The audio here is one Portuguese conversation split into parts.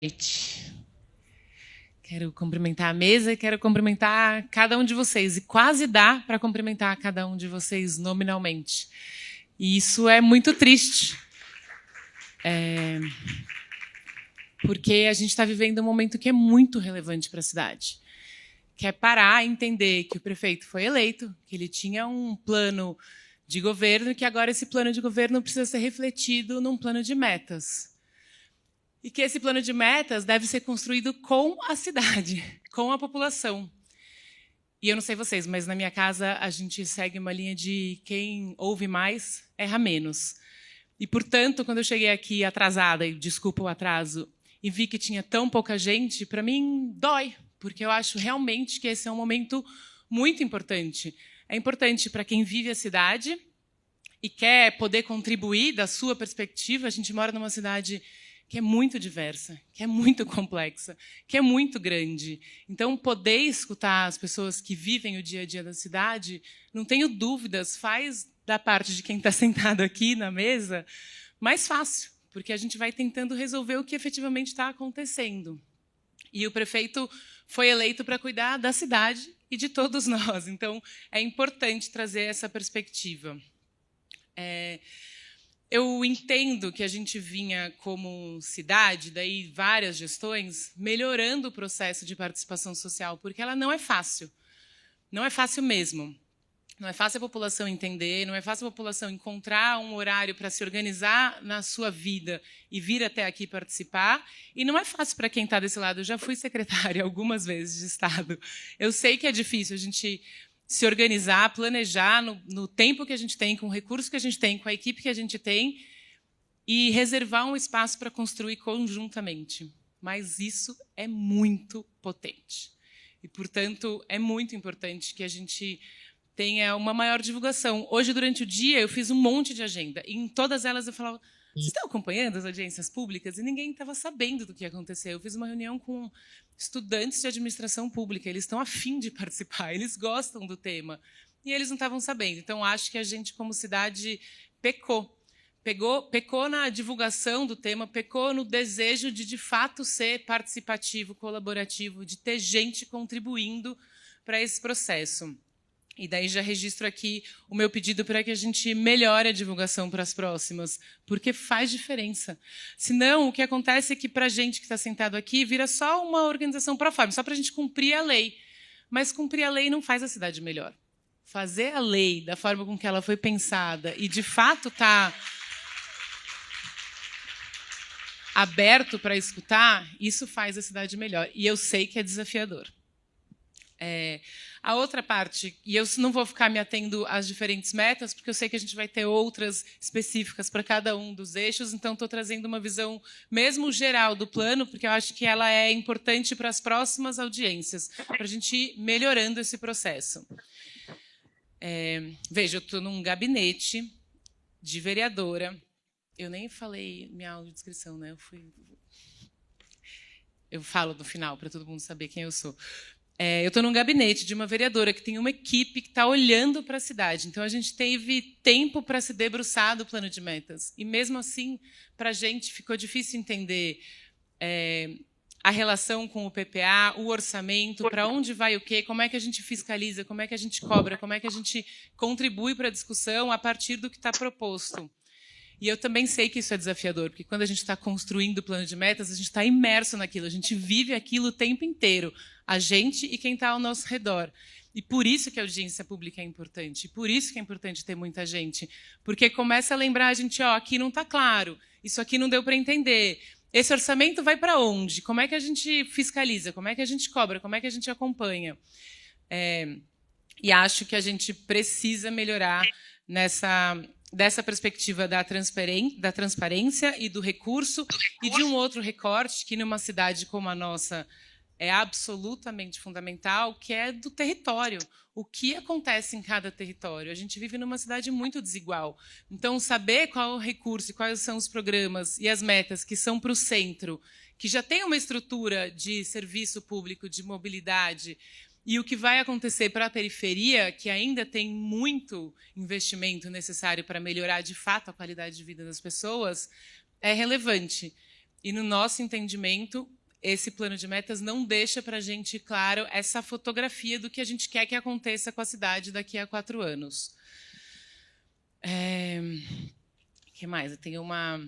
Noite. Quero cumprimentar a mesa e quero cumprimentar cada um de vocês. E quase dá para cumprimentar cada um de vocês nominalmente. E isso é muito triste. Porque a gente está vivendo um momento que é muito relevante para a cidade. Que é parar e entender que o prefeito foi eleito, que ele tinha um plano de governo e que agora esse plano de governo precisa ser refletido num plano de metas. E que esse plano de metas deve ser construído com a cidade, com a população. E eu não sei vocês, mas na minha casa a gente segue uma linha de quem ouve mais, erra menos. E, portanto, quando eu cheguei aqui atrasada, e desculpa o atraso, e vi que tinha tão pouca gente, para mim dói, porque eu acho realmente que esse é um momento muito importante. É importante para quem vive a cidade e quer poder contribuir da sua perspectiva. A gente mora numa cidade que é muito diversa, que é muito complexa, que é muito grande. Então, poder escutar as pessoas que vivem o dia a dia da cidade, não tenho dúvidas, faz da parte de quem está sentado aqui na mesa mais fácil, porque a gente vai tentando resolver o que efetivamente está acontecendo. E o prefeito foi eleito para cuidar da cidade e de todos nós. Então, é importante trazer essa perspectiva. Eu entendo que a gente vinha, como cidade, daí várias gestões, melhorando o processo de participação social, porque ela não é fácil. Não é fácil mesmo. Não é fácil a população entender, não é fácil a população encontrar um horário para se organizar na sua vida e vir até aqui participar. E não é fácil para quem está desse lado. Eu já fui secretária algumas vezes de Estado. Eu sei que é difícil a gente se organizar, planejar no tempo que a gente tem, com o recurso que a gente tem, com a equipe que a gente tem, e reservar um espaço para construir conjuntamente. Mas isso é muito potente. E, portanto, é muito importante que a gente tenha uma maior divulgação. Hoje, durante o dia, eu fiz um monte de agenda. E em todas elas eu falava, vocês estão acompanhando as audiências públicas? E ninguém estava sabendo do que ia acontecer. Eu fiz uma reunião com estudantes de administração pública. Eles estão a fim de participar, eles gostam do tema. E eles não estavam sabendo. Então, acho que a gente, como cidade, pecou. Pecou na divulgação do tema, pecou no desejo de fato, ser participativo, colaborativo, de ter gente contribuindo para esse processo. E daí já registro aqui o meu pedido para que a gente melhore a divulgação para as próximas, porque faz diferença. Senão, o que acontece é que, para a gente que está sentado aqui, vira só uma organização pro forma, só para a gente cumprir a lei. Mas cumprir a lei não faz a cidade melhor. Fazer a lei da forma com que ela foi pensada e, de fato, está aberto para escutar, isso faz a cidade melhor. E eu sei que é desafiador. A outra parte, e eu não vou ficar me atendo às diferentes metas, porque eu sei que a gente vai ter outras específicas para cada um dos eixos, então estou trazendo uma visão mesmo geral do plano, porque eu acho que ela é importante para as próximas audiências, para a gente ir melhorando esse processo. Veja, eu estou num gabinete de vereadora. Eu nem falei minha audiodescrição, né? Eu falo no final, para todo mundo saber quem eu sou. Eu estou num gabinete de uma vereadora que tem uma equipe que está olhando para a cidade. Então, a gente teve tempo para se debruçar do plano de metas. E, mesmo assim, para a gente ficou difícil entender a relação com o PPA, o orçamento, para onde vai o quê, como é que a gente fiscaliza, como é que a gente cobra, como é que a gente contribui para a discussão a partir do que está proposto. E eu também sei que isso é desafiador, porque quando a gente está construindo o plano de metas, a gente está imerso naquilo, a gente vive aquilo o tempo inteiro, a gente e quem está ao nosso redor. E por isso que a audiência pública é importante, e por isso que é importante ter muita gente, porque começa a lembrar a gente, aqui não está claro, isso aqui não deu para entender, esse orçamento vai para onde? Como é que a gente fiscaliza? Como é que a gente cobra? Como é que a gente acompanha? E acho que a gente precisa melhorar dessa perspectiva da transparência e do recurso e de um outro recorte que, numa cidade como a nossa, é absolutamente fundamental, que é do território. O que acontece em cada território? A gente vive numa cidade muito desigual. Então, saber qual é o recurso e quais são os programas e as metas que são para o centro, que já tem uma estrutura de serviço público, de mobilidade, e o que vai acontecer para a periferia, que ainda tem muito investimento necessário para melhorar, de fato, a qualidade de vida das pessoas, é relevante. E, no nosso entendimento, esse plano de metas não deixa para a gente, claro, essa fotografia do que a gente quer que aconteça com a cidade daqui a 4 anos. O que mais? Eu tenho uma...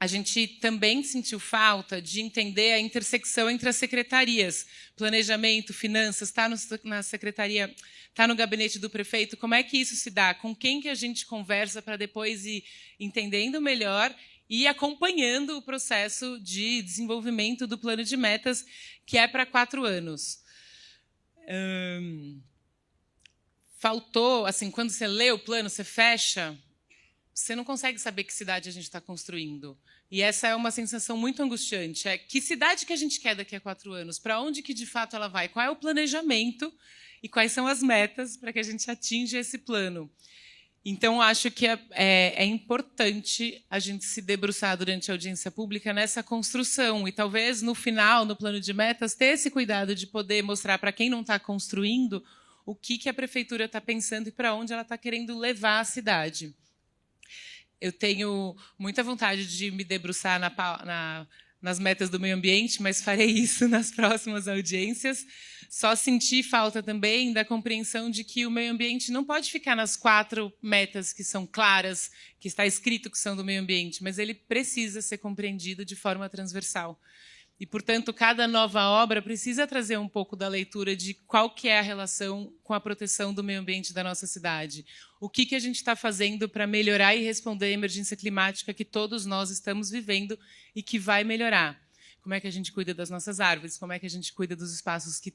A gente também sentiu falta de entender a intersecção entre as secretarias. Planejamento, finanças, está na secretaria, está no gabinete do prefeito. Como é que isso se dá? Com quem que a gente conversa para depois ir entendendo melhor e acompanhando o processo de desenvolvimento do plano de metas, que é para 4 anos. Faltou, assim, quando você lê o plano, você fecha, você não consegue saber que cidade a gente está construindo. E essa é uma sensação muito angustiante. É que cidade que a gente quer daqui a 4 anos? Para onde que, de fato, ela vai? Qual é o planejamento e quais são as metas para que a gente atinja esse plano? Então, acho que é importante a gente se debruçar durante a audiência pública nessa construção. E talvez, no final, no plano de metas, ter esse cuidado de poder mostrar para quem não está construindo o que a prefeitura está pensando e para onde ela está querendo levar a cidade. Eu tenho muita vontade de me debruçar nas metas do meio ambiente, mas farei isso nas próximas audiências. Só senti falta também da compreensão de que o meio ambiente não pode ficar nas 4 metas que são claras, que está escrito que são do meio ambiente, mas ele precisa ser compreendido de forma transversal. E, portanto, cada nova obra precisa trazer um pouco da leitura de qual que é a relação com a proteção do meio ambiente da nossa cidade. O que a gente está fazendo para melhorar e responder à emergência climática que todos nós estamos vivendo e que vai melhorar. Como é que a gente cuida das nossas árvores? Como é que a gente cuida dos espaços que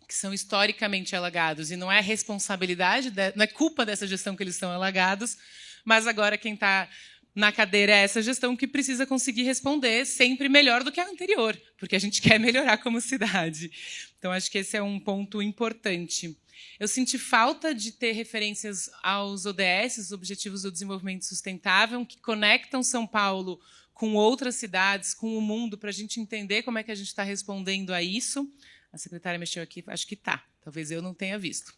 são historicamente alagados? E não é responsabilidade, não é culpa dessa gestão que eles estão alagados, mas agora quem está na cadeira é essa gestão que precisa conseguir responder sempre melhor do que a anterior, porque a gente quer melhorar como cidade. Então, acho que esse é um ponto importante. Eu senti falta de ter referências aos ODS, os Objetivos do Desenvolvimento Sustentável, que conectam São Paulo com outras cidades, com o mundo, para a gente entender como é que a gente está respondendo a isso. A secretária mexeu aqui, acho que está. Talvez eu não tenha visto.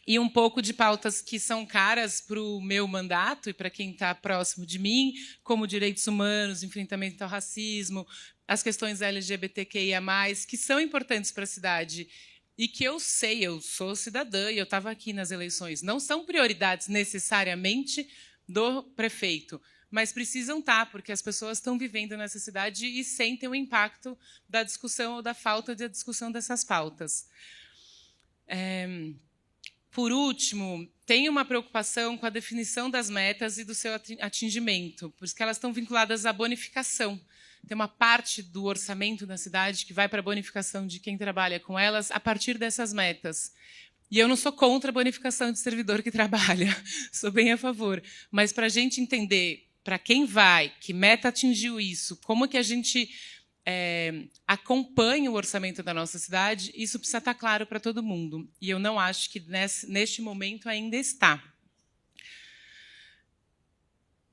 E um pouco de pautas que são caras para o meu mandato e para quem está próximo de mim, como direitos humanos, enfrentamento ao racismo, as questões LGBTQIA+, que são importantes para a cidade e que eu sei, eu sou cidadã e eu estava aqui nas eleições, não são prioridades necessariamente do prefeito, mas precisam estar, porque as pessoas estão vivendo nessa cidade e sentem o impacto da discussão ou da falta de discussão dessas pautas. Por último, tem uma preocupação com a definição das metas e do seu atingimento, por isso que elas estão vinculadas à bonificação. Tem uma parte do orçamento da cidade que vai para a bonificação de quem trabalha com elas a partir dessas metas. E eu não sou contra a bonificação de servidor que trabalha, sou bem a favor. Mas para a gente entender para quem vai, que meta atingiu isso, como que a gente acompanha o orçamento da nossa cidade, isso precisa estar claro para todo mundo. E eu não acho que neste momento ainda está.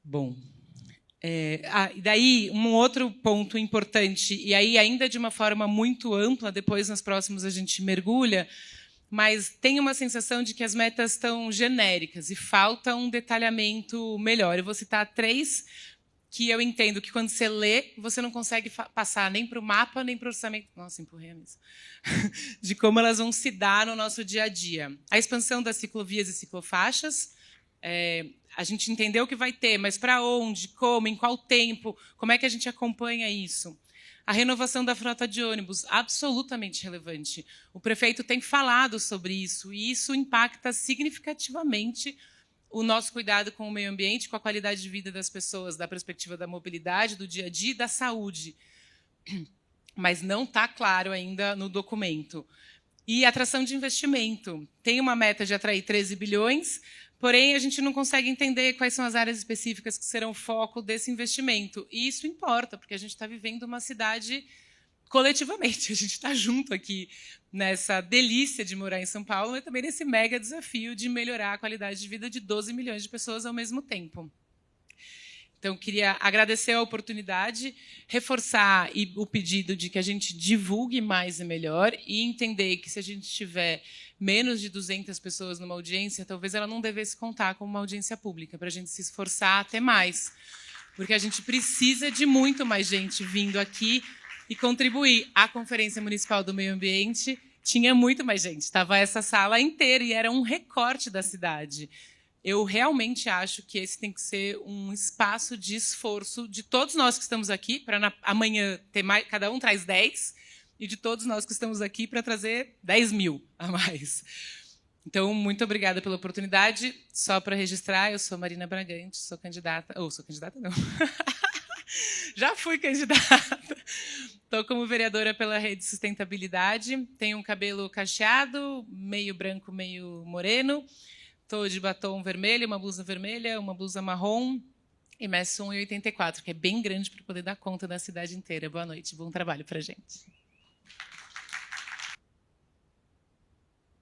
Bom, e daí um outro ponto importante, e aí ainda de uma forma muito ampla, depois nos próximos a gente mergulha, mas tem uma sensação de que as metas estão genéricas e falta um detalhamento melhor. Eu vou citar 3 que eu entendo que, quando você lê, você não consegue passar nem para o mapa, nem para o orçamento. Nossa, empurrei a mesa. De como elas vão se dar no nosso dia a dia. A expansão das ciclovias e ciclofaixas. A gente entendeu que vai ter, mas para onde, como, em qual tempo, como é que a gente acompanha isso? A renovação da frota de ônibus, absolutamente relevante. O prefeito tem falado sobre isso, e isso impacta significativamente o nosso cuidado com o meio ambiente, com a qualidade de vida das pessoas, da perspectiva da mobilidade, do dia a dia e da saúde. Mas não está claro ainda no documento. E atração de investimento. Tem uma meta de atrair 13 bilhões, porém a gente não consegue entender quais são as áreas específicas que serão o foco desse investimento. E isso importa, porque a gente está vivendo uma cidade coletivamente. A gente está junto aqui nessa delícia de morar em São Paulo, mas também nesse mega desafio de melhorar a qualidade de vida de 12 milhões de pessoas ao mesmo tempo. Então, queria agradecer a oportunidade, reforçar o pedido de que a gente divulgue mais e melhor e entender que, se a gente tiver menos de 200 pessoas numa audiência, talvez ela não devesse contar como uma audiência pública, para a gente se esforçar a ter mais. Porque a gente precisa de muito mais gente vindo aqui e contribuir. A Conferência Municipal do Meio Ambiente tinha muito mais gente. Estava essa sala inteira e era um recorte da cidade. Eu realmente acho que esse tem que ser um espaço de esforço de todos nós que estamos aqui, para amanhã ter mais, cada um traz 10, e de todos nós que estamos aqui para trazer 10 mil a mais. Então, muito obrigada pela oportunidade. Só para registrar, eu sou Marina Bragante, sou candidata... sou candidata não. Já fui candidata. Estou como vereadora pela Rede Sustentabilidade. Tenho um cabelo cacheado, meio branco, meio moreno. Estou de batom vermelho, uma blusa vermelha, uma blusa marrom e meço 1,84, que é bem grande para poder dar conta da cidade inteira. Boa noite, bom trabalho para a gente.